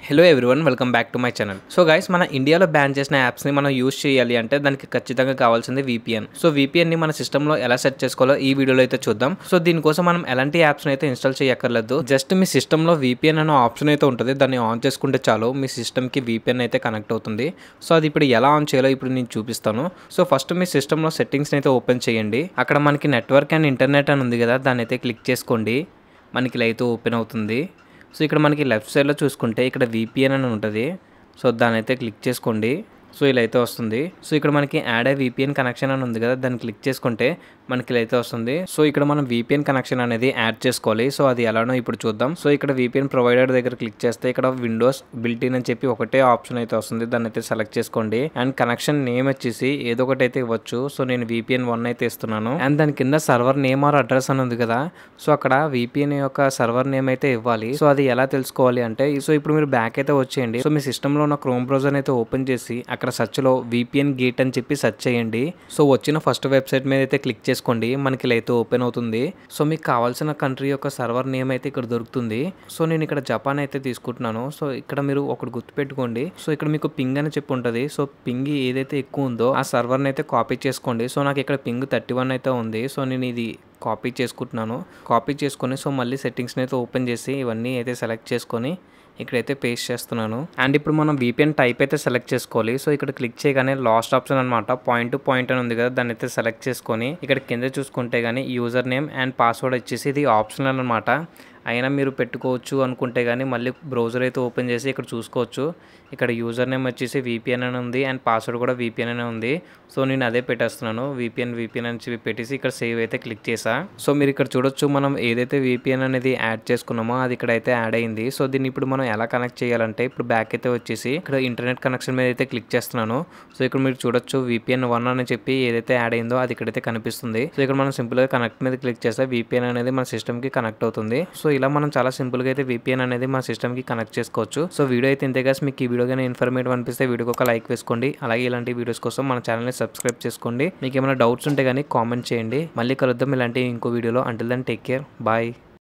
Hello everyone welcome back to my channel. So guys, మన ఇండియాలో ban చేసిన యాప్స్ని మనం యూస్ చేయాలి అంటే దానికి ఖచ్చితంగా కావాల్సింది VPN. సో VPNని మన సిస్టంలో ఎలా సెట్ చేసుకోవాలో ఈ వీడియోలో అయితే చూద్దాం. సో దీనికోసం మనం ఎలాంటి యాప్స్ని అయితే ఇన్స్టాల్ చేయక్కర్లేదు. జస్ట్ మీ సిస్టంలో VPN అనే ఆప్షన్ అయితే ఉంటుంది, దాన్ని ఆన్ చేసుకుంటే చాలు మీ సిస్టమ్కి VPN అయితే కనెక్ట్ అవుతుంది. సో అది ఇప్పుడు ఎలా ఆన్ చేయాలో ఇప్పుడు నేను చూపిస్తాను. సో ఫస్ట్ మీ సిస్టంలో సెట్టింగ్స్ని అయితే ఓపెన్ చేయండి. అక్కడ మనకి నెట్వర్క్ అండ్ ఇంటర్నెట్ అని ఉంది కదా, దాన్ని అయితే క్లిక్ చేసుకోండి. మనకి ఇలా అయితే ఓపెన్ అవుతుంది. సో ఇక్కడ మనకి లెఫ్ట్ సైడ్లో చూసుకుంటే ఇక్కడ VPN అని ఉంటుంది. సో దాన్ని అయితే క్లిక్ చేసుకోండి. సో ఇలా అయితే వస్తుంది. సో ఇక్కడ మనకి యాడ్ ఏ VPN కనెక్షన్ అని ఉంది కదా, దాన్ని క్లిక్ చేసుకుంటే మనకి ఇలా అయితే వస్తుంది. సో ఇక్కడ మనం VPN కనెక్షన్ అనేది యాడ్ చేసుకోవాలి. సో అది ఎలానో ఇప్పుడు చూద్దాం. సో ఇక్కడ VPN ప్రొవైడర్ దగ్గర క్లిక్ చేస్తే ఇక్కడ విండోస్ బిల్ట్-ఇన్ అని చెప్పి ఒకటే ఆప్షన్ అయితే వస్తుంది, దాన్ని అయితే సెలెక్ట్ చేసుకోండి. అండ్ కనెక్షన్ నేమ్ వచ్చేసి ఏదో ఒకటి అయితే ఇవ్వచ్చు. సో నేను VPN 1 అయితే ఇస్తున్నాను. అండ్ దాని కింద సర్వర్ నేమ్ ఆర్ అడ్రస్ అని ఉంది కదా, సో అక్కడ VPN యొక్క సర్వర్ నేమ్ అయితే ఇవ్వాలి. సో అది ఎలా తెలుసుకోవాలి అంటే, సో ఇప్పుడు మీరు బ్యాక్ అయితే వచ్చేయండి. సో మీ సిస్టంలో ఉన్న క్రోమ్ బ్రౌజర్ అయితే ఓపెన్ చేసి అక్కడ సెర్చ్ లో VPN గేట్ అని చెప్పి సెర్చ్ చేయండి. సో వచ్చిన ఫస్ట్ వెబ్సైట్ మీద అయితే క్లిక్ చేసుకోండి. మనకి ఇలా అయితే ఓపెన్ అవుతుంది. సో మీకు కావాల్సిన కంట్రీ యొక్క సర్వర్ నేమ్ అయితే ఇక్కడ దొరుకుతుంది. సో నేను ఇక్కడ జపాన్ అయితే తీసుకుంటున్నాను. సో ఇక్కడ మీరు ఒకటి గుర్తుపెట్టుకోండి. సో ఇక్కడ మీకు పింగ్ అని చెప్పి ఉంటుంది. సో పింగ్ ఏదైతే ఎక్కువ ఉందో ఆ సర్వర్ని అయితే కాపీ చేసుకోండి. సో నాకు ఇక్కడ పింగ్ 31 అయితే ఉంది. సో నేను ఇది కాపీ చేసుకుంటున్నాను. కాపీ చేసుకొని సో మళ్ళీ సెట్టింగ్స్ని అయితే ఓపెన్ చేసి ఇవన్నీ అయితే సెలెక్ట్ చేసుకొని ఇక్కడైతే పేస్ట్ చేస్తున్నాను. అండ్ ఇప్పుడు మనం VPN టైప్ అయితే సెలెక్ట్ చేసుకోవాలి. సో ఇక్కడ క్లిక్ చేయగానే లాస్ట్ ఆప్షన్ అనమాట, పాయింట్ టు పాయింట్ అని ఉంది కదా, దాన్ని అయితే సెలెక్ట్ చేసుకొని ఇక్కడ కింద చూసుకుంటే కానీ యూజర్ నేమ్ అండ్ పాస్వర్డ్ వచ్చేసి ఇది ఆప్షనల్ అనమాట. అయినా మీరు పెట్టుకోవచ్చు అనుకుంటే కానీ మళ్ళీ బ్రౌజర్ అయితే ఓపెన్ చేసి ఇక్కడ చూసుకోవచ్చు. ఇక్కడ యూజర్ నేమ్ వచ్చేసి VPN అని ఉంది అండ్ పాస్వర్డ్ కూడా VPN అనే ఉంది. సో నేను అదే పెట్టేస్తున్నాను, VPN అని చెప్పి పెట్టేసి ఇక్కడ సేవ్ అయితే క్లిక్ చేసా. సో మీరు ఇక్కడ చూడొచ్చు, మనం ఏదైతే VPN అనేది యాడ్ చేసుకున్నామో అది ఇక్కడ అయితే యాడ్ అయింది. సో దీన్ని ఇప్పుడు మనం ఎలా కనెక్ట్ చేయాలంటే, ఇప్పుడు బ్యాక్ అయితే వచ్చేసి ఇక్కడ ఇంటర్నెట్ కనెక్షన్ మీద అయితే క్లిక్ చేస్తున్నాను. సో ఇక్కడ మీరు చూడొచ్చు VPN 1 అని చెప్పి ఏదైతే యాడ్ అయిందో అది ఇక్కడైతే కనిపిస్తుంది. సో ఇక్కడ మనం సింపుల్గా కనెక్ట్ మీద క్లిక్ చేస్తే VPN అనేది మన సిస్టమ్కి కనెక్ట్ అవుతుంది. సో ఇలా మనం చాలా సింపుల్గా అయితే VPN అనేది మన సిస్టమ్కి కనెక్ట్ చేసుకోవచ్చు. సో వీడియో అయితే ఇంతే గాయ్స్. మీకు ఈ వీడియో కానీ ఇన్ఫర్మేటివ్ అనిపిస్తే వీడియోకి ఒక లైక్ వేసుకోండి. అలాగే ఇలాంటి వీడియోస్ కోసం మన ఛానల్ని సబ్స్క్రైబ్ చేసుకోండి. మీకు ఏమైనా డౌట్స్ ఉంటే కానీ కామెంట్ చేయండి. మళ్ళీ కలుద్దాం ఇలాంటి ఇంకో వీడియోలో. Until then take care, bye.